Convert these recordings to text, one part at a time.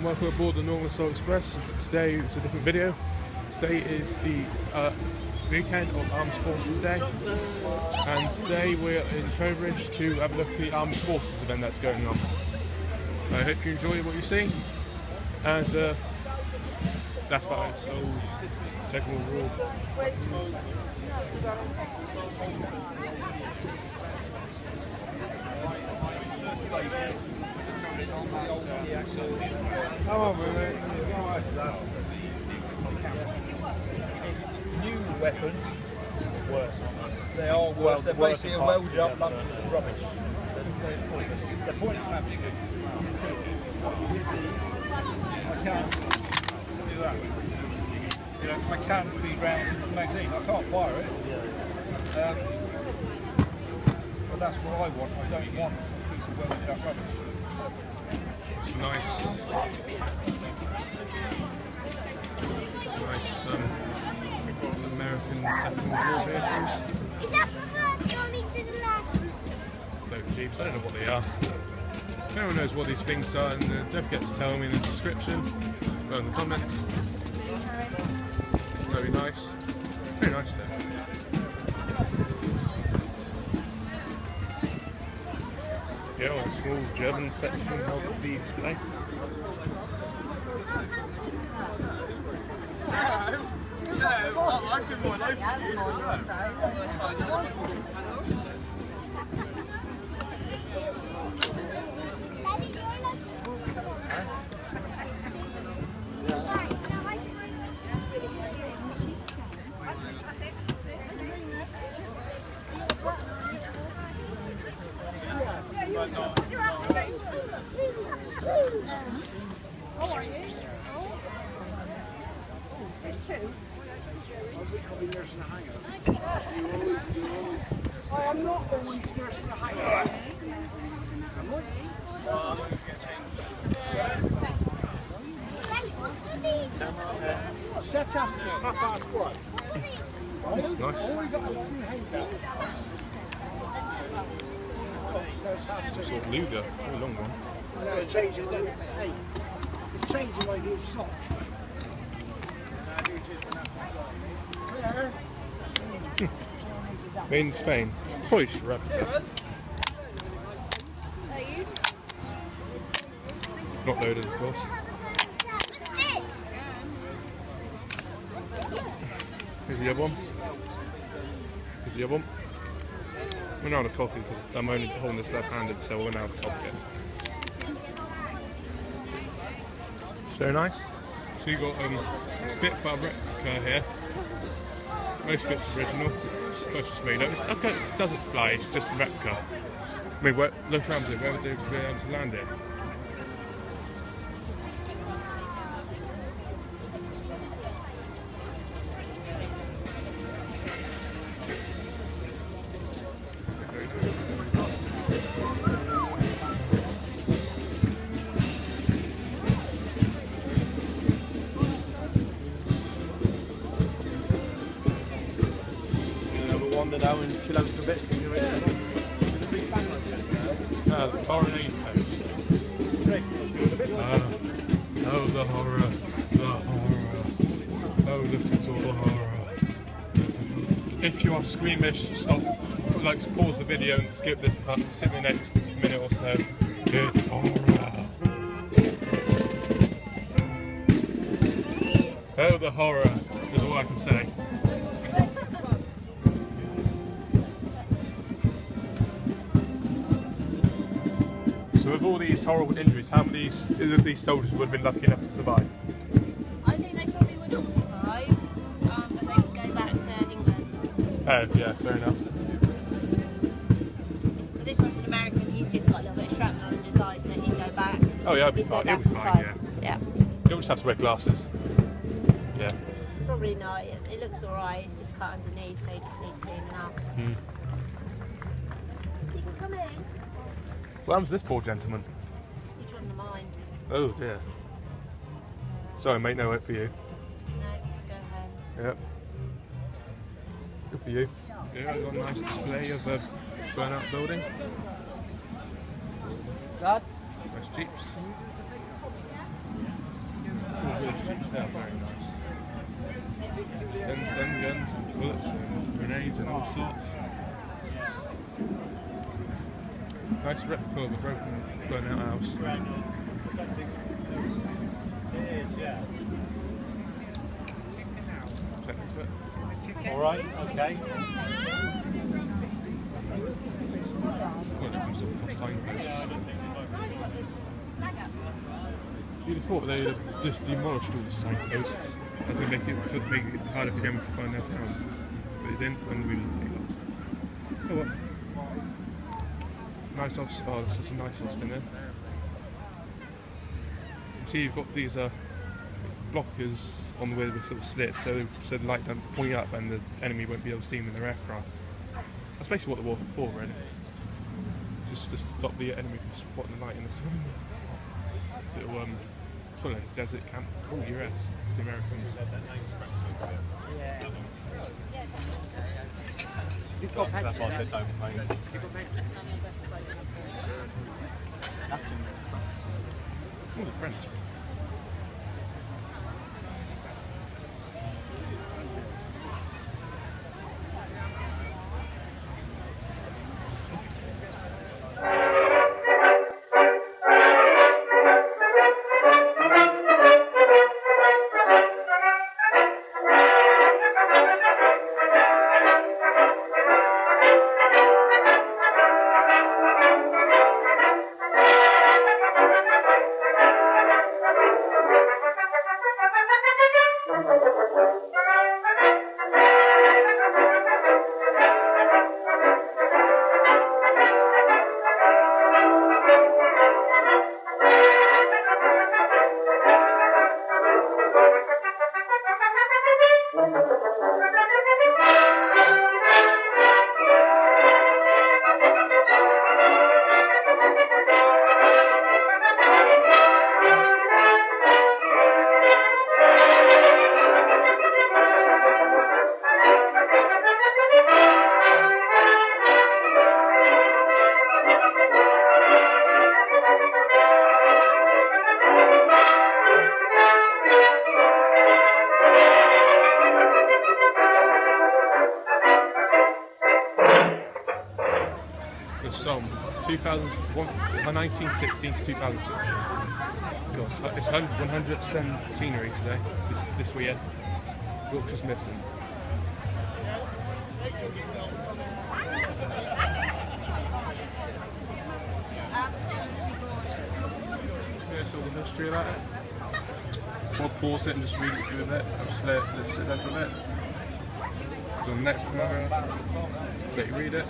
and welcome aboard the Northern Soul Express. Today is a different video. Today is the weekend of Armed Forces Day, and today we're in Trowbridge to have a look at the Armed Forces event that's going on. I hope you enjoy what you see, and that's about it. So, Second World War. New weapons, worse. They are worse. They're basically a welded up lump of rubbish. They're pointless. They're pointless having good. I can feed rounds into the magazine. I can't fire it. But that's what I want. I don't want a piece of welded up rubbish. It's nice. We've got American Second World War vehicles. Is that the first one to the left? No jeeps, I don't know what they are. If anyone knows what these things are, and don't forget to tell me in the description or in the comments. Very nice. Very nice though. Yeah, on a small German section of the display. I am not always nursing a hangover. Set up and snap out squad. That's nice. All we got is a few hangouts. Sort of Luger, very long one. So it changes then to 8. It's changing like these socks. Made in Spain. Polish replica. Not loaded, of course. Here's the other one. Here's the other one. We're now out of copy because I'm only holding this left-handed, so we're now out of copy it. So nice. So you got Spitfire replica here. Most of it's original. Most is made up. Okay, it doesn't fly. It's just a replica. I mean, look around it. Where would they be able to land it? Wander now and chill out for a bit. The foreign aid post. Oh, the horror. The horror. Oh, look at all the horror. If you are squeamish, stop. Like, pause the video and skip this part. Sit the next minute or so. It's horror. Oh, the horror is all I can say. So with all these horrible injuries, how many of these soldiers would have been lucky enough to survive? I think they probably would all survive, but they could go back to England. Oh, yeah, fair enough. But this one's an American, he's just got a little bit of shrapnel in his eye, so he can go back. Oh yeah, he'll be fine, yeah. Yeah. He'll just have to wear glasses. Yeah. Probably not, it looks alright, it's just cut underneath, so he just needs cleaning up. Mm. You can come in. What happens to this poor gentleman? You're trying to mine. Oh dear. Sorry mate, no hope for you. No, go home. Yep. Good for you. Yeah, I've got a nice display of a burnout building. That? Nice jeeps. cool village troops. They are very nice. Stun guns and bullets and grenades and all sorts. Nice replica of a broken, blown out house. Alright, okay. Well, it comes off a signpost. You'd have thought they'd have just demolished all the signposts as they make it harder for them to find their towns. But they didn't, and we lost. Oh well. Nice house. Oh, this is a nice house in there. See, you've got these blockers on the way with sort of slits, so the light don't point up and the enemy won't be able to see them in their aircraft. That's basically what the war was for, really. Just to stop the enemy from spotting the light in the sun. Little sort of desert camp. Oh, US. It's the Americans. That's why I said don't play. Oh, the French. Somme, 1916 to 2016. God, it's 100% scenery today, this weekend. Yorkshire's missing. Here's all the history about it. I'll pause it and just read it through a bit. I'll just let it sit there for a bit. So the next paragraph, let you read it.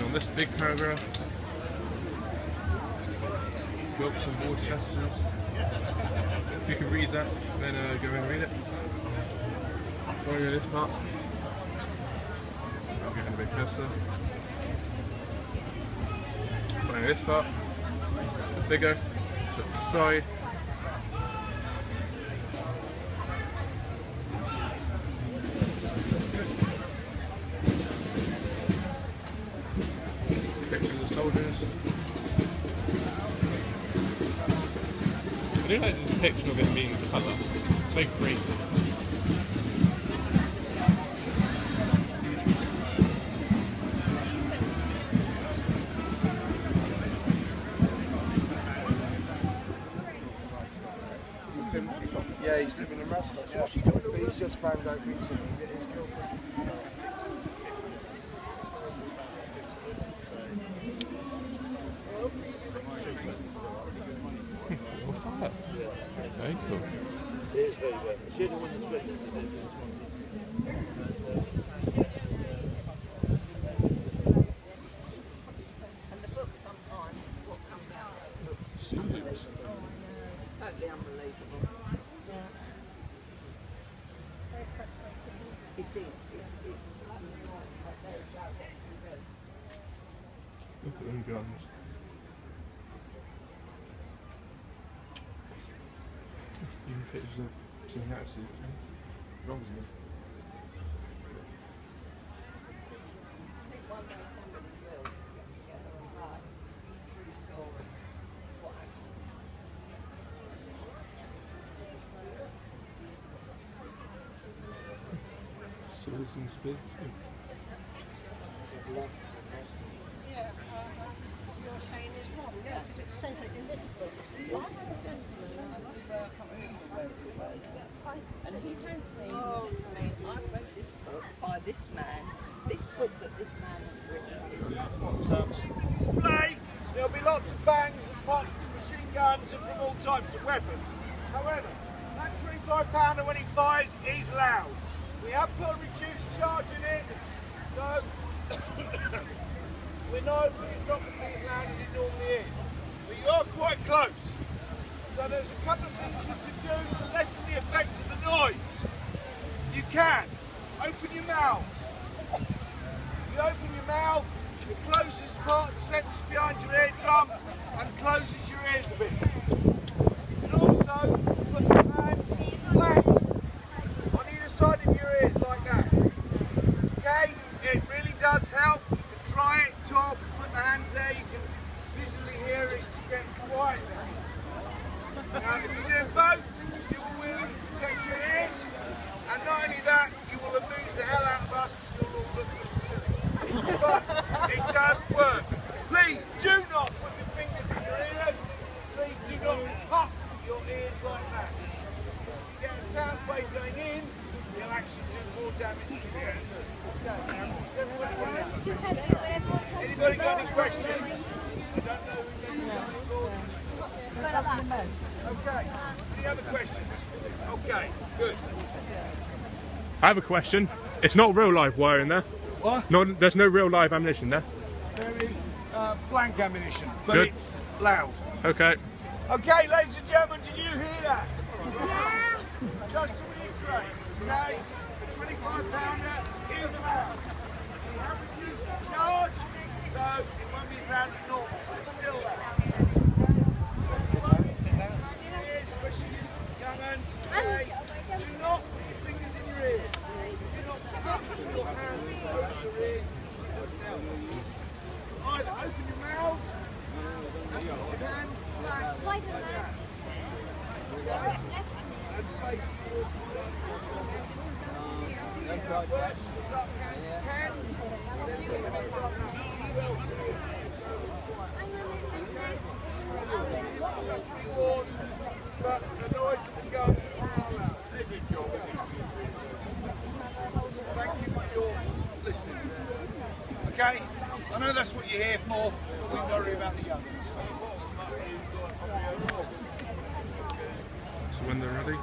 On this big paragraph, books and Worcesters. If you can read that, then go and read it. Sorry, this part. I'll get a bit closer. Putting this part, a bit bigger, to the side. Soldiers. I do like the depiction of it being colour. It's very creative. Yeah, he's living in Rascot. Yeah, he's just found out recently that his girlfriend. Very cool. It is very well. It's the only one that's registered for this one. And the book sometimes, what comes out of the book. Totally unbelievable. It is. Look at them guns. Even pictures of some houses. Wrong with One day somebody will get together and write a true story of what happened. and spiz. Yeah, you're saying is wrong, yeah, because it says it in this book. And he came to me and said to me, I read this book by this man. This book that this man has written. Display, there'll be lots of bangs and pops and machine guns and from all types of weapons. However, that 25-pounder when he fires is loud. We have put a reduced charge in it, so we know that it's not going to be as loud as it normally is. But you are quite close. So there's a couple of things you can do to lessen the effect of the noise. You can open your mouth. You open your mouth, it closes part of the sensors behind your eardrum and closes your ears a bit. You can also put your hands flat on either side of your ears like that. Okay? It really does help. You can try it, talk, put the hands there, you can visually hear it, it gets quiet. Now if you do both, you will really protect your ears, and not only that, you will amuse the hell out of us because you'll all look silly. But it does work. Please do not put your fingers in your ears. Please do not pop your ears like that. If you get a sound wave going in, you'll actually do more damage to the ear. Anybody got any questions? I don't know who Okay. Any other questions? Okay, good. I have a question. It's not real live wire in there. What? No, there's no real live ammunition there. There is blank ammunition, but Good. it's loud. Okay. Okay, ladies and gentlemen, did you hear that? Yeah. Just to reiterate, okay, the 25-pounder is loud. We have reduced the charge, so it won't be as loud as normal, but it's still loud. Especially young uns, okay, do not put your fingers in your ears. Do not put your hands over your ears. It doesn't help. Either open your mouth and put your hands flat like that. Okay? And face towards the first, start counting 10, then you can make like that. Be warned, but the noise of the gun is far loud. Thank you for your listening. Okay? I know that's what you're here for. We worry about the young ones. So when they're ready.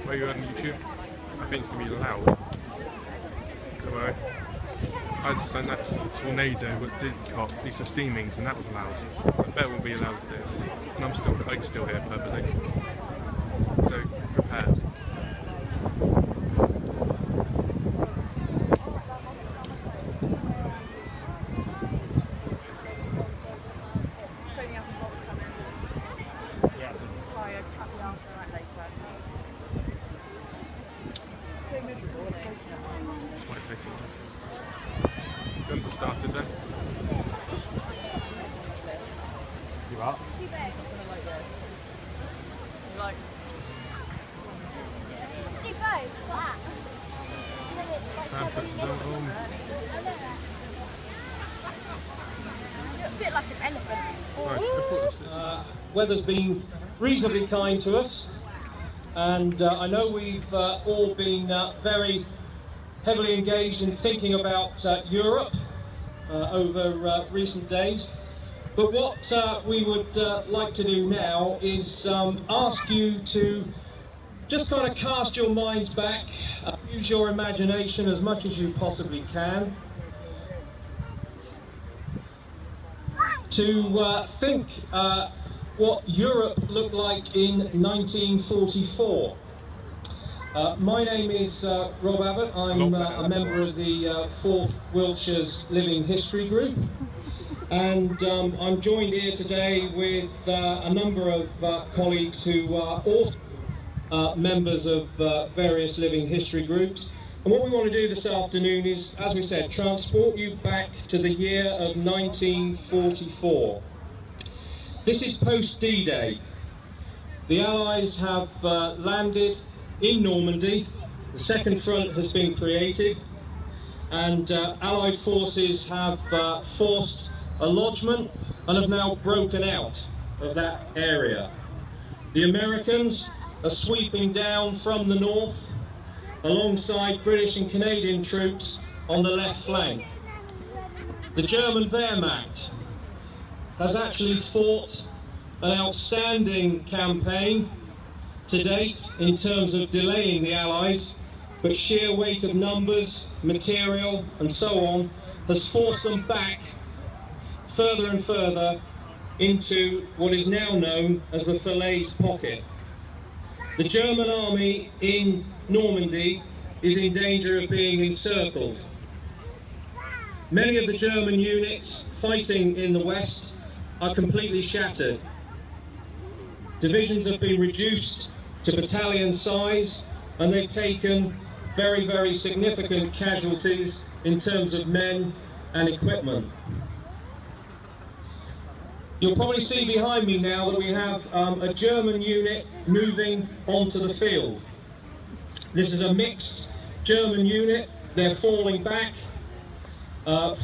Where are you on YouTube? I think it's going to be loud. Come on. I just done that tornado with Didcot, these are steamings, and that was loud. I bet it won't be as loud as this. And I can still hear perfectly. So, prepare. Tony has a lot coming. Yeah. He's tired, can't be asked for that later. So miserable. That's why it takes a while. Gun started then. You up? Like, A bit like an elephant. Weather's been reasonably kind to us, and I know we've all been very heavily engaged in thinking about Europe over recent days. But what we would like to do now is ask you to just kind of cast your minds back, use your imagination as much as you possibly can, to think what Europe looked like in 1944. My name is Rob Abbott. I'm a member of the 4th Wiltshire's Living History Group. And I'm joined here today with a number of colleagues who are also members of various living history groups. And what we want to do this afternoon is, as we said, transport you back to the year of 1944. This is post D-Day. The Allies have landed in Normandy, the second front has been created, and Allied forces have forced a lodgement and have now broken out of that area. The Americans are sweeping down from the north alongside British and Canadian troops on the left flank. The German Wehrmacht has actually fought an outstanding campaign to date in terms of delaying the Allies, but sheer weight of numbers, material and so on has forced them back further and further into what is now known as the Falaise Pocket. The German army in Normandy is in danger of being encircled. Many of the German units fighting in the west are completely shattered. Divisions have been reduced to battalion size, and they've taken very, very significant casualties in terms of men and equipment. You'll probably see behind me now that we have a German unit moving onto the field. This is a mixed German unit. They're falling back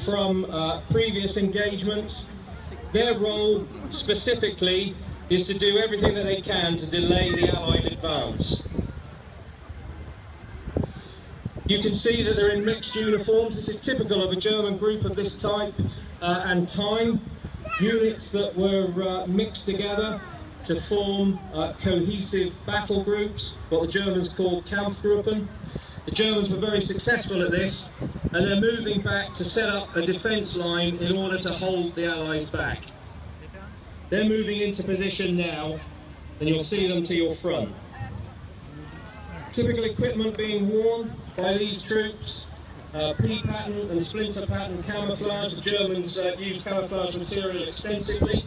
from previous engagements. Their role specifically is to do everything that they can to delay the Allied advance. You can see that they're in mixed uniforms. This is typical of a German group of this type and time. Units that were mixed together to form cohesive battle groups, what the Germans call Kampfgruppen. The Germans were very successful at this, and they're moving back to set up a defence line in order to hold the Allies back. They're moving into position now, and you'll see them to your front. Typical equipment being worn by these troops. Pea pattern and splinter pattern camouflage. The Germans used camouflage material extensively.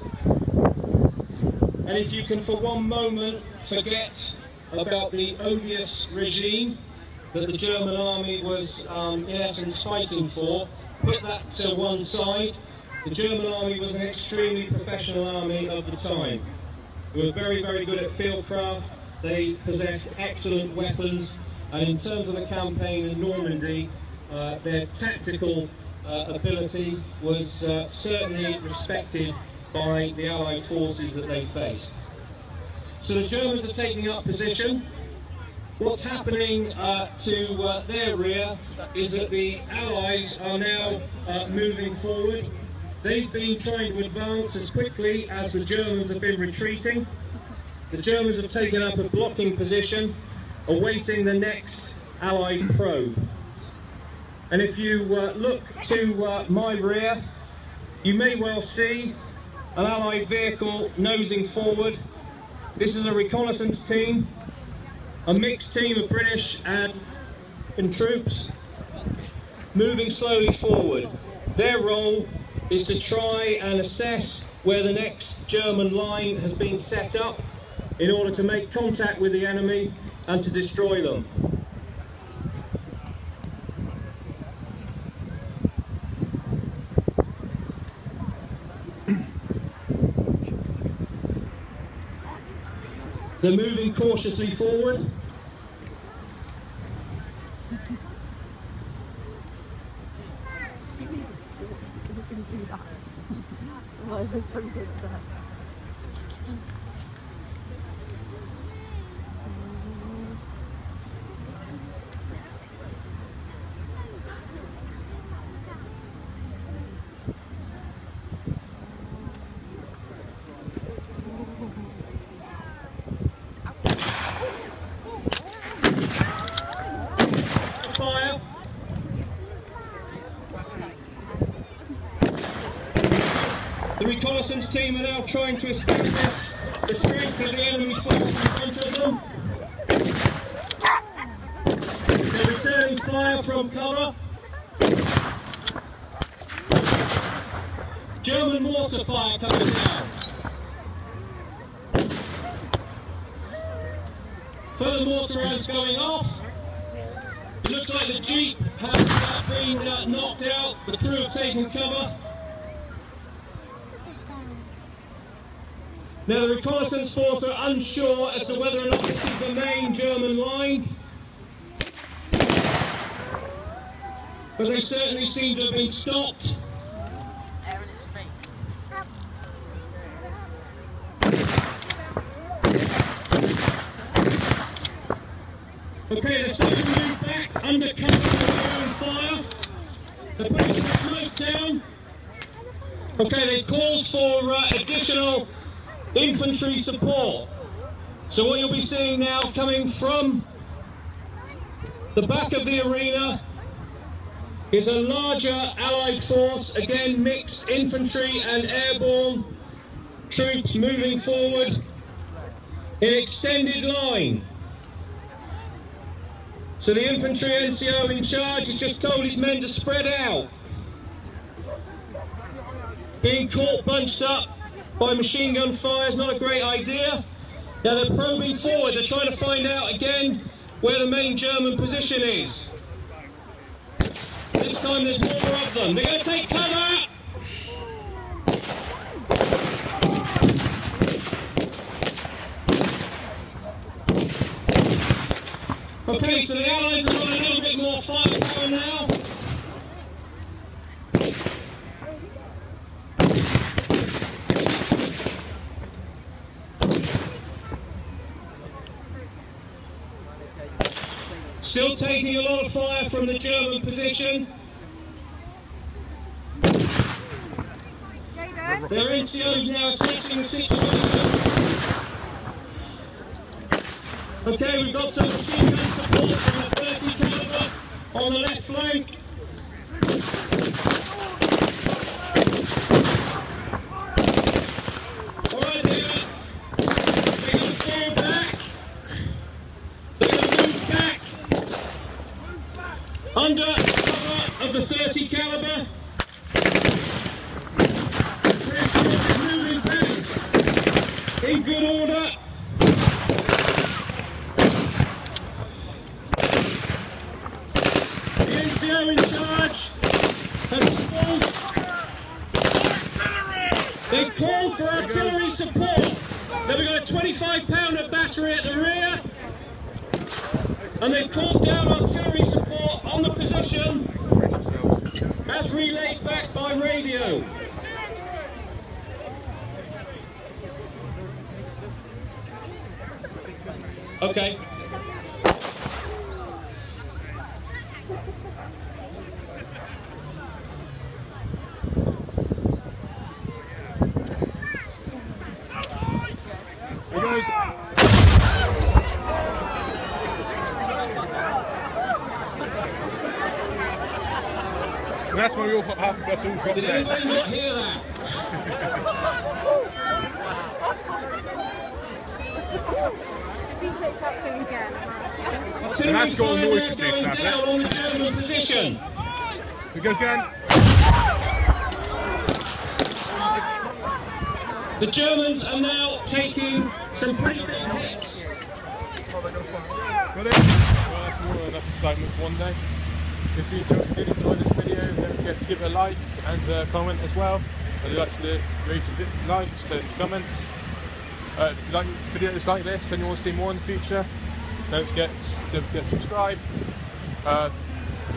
And if you can for one moment forget about the odious regime that the German army was in essence fighting for, put that to one side. The German army was an extremely professional army of the time. They were very, very good at fieldcraft. They possessed excellent weapons, and in terms of the campaign in Normandy, their tactical ability was certainly respected by the Allied forces that they faced. So the Germans are taking up position. What's happening to their rear is that the Allies are now moving forward. They've been trying to advance as quickly as the Germans have been retreating. The Germans have taken up a blocking position, awaiting the next Allied probe. And if you look to my rear, you may well see an Allied vehicle nosing forward. This is a reconnaissance team, a mixed team of British and troops moving slowly forward. Their role is to try and assess where the next German line has been set up in order to make contact with the enemy and to destroy them. They're moving cautiously forward. Fire. The reconnaissance team are now trying to establish the strength of the enemy force in front of them. They're returning fire from cover. German mortar fire coming down. Further mortar rounds going off. It looks like the Jeep has been knocked out. The crew have taken cover. Now the reconnaissance force are unsure as to whether or not this is the main German line. But they certainly seem to have been stopped. Aaron is fake. Okay, they're starting to move back under cover of their own fire. They're putting some smoke down. Okay, they called for additional infantry support. So what you'll be seeing now coming from the back of the arena is a larger Allied force, again mixed infantry and airborne troops moving forward in extended line. So the infantry NCO in charge has just told his men to spread out. Being caught bunched up by machine gun fire is not a great idea. Now they're probing forward, they're trying to find out again where the main German position is. This time there's more of them. They're going to take cover! Okay, so the Allies have got a little bit more firepower now. Still taking a lot of fire from the German position. Their NCOs now assessing the situation. Okay, we've got some machine gun support from the 30 caliber on the left flank. Alright, they're going to fall back. They're going to move back under cover of the 30 caliber. Moving back in good order. The NCO in charge has they called for artillery support. Now we've got a 25-pounder battery at the rear, and they've called down artillery support on the position as relayed back by radio. Okay. Here goes. And that's when we all put half of us all got Did dead. anybody not hear that? It's that thing again. Artillery that's got fire noise now to do, going sadly. down on the German position. Here goes again. The Germans are now taking some pretty big hits. Got it? Well, that's more than enough excitement for one day. If you did enjoy this video, don't forget to give it a like and comment as well. I'd like to read likes and comments. If you like videos like this and you want to see more in the future, don't forget to subscribe.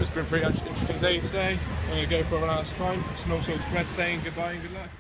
It's been a pretty interesting day today. I'm going to go for a 1 hour's time. It's an also express saying goodbye and good luck.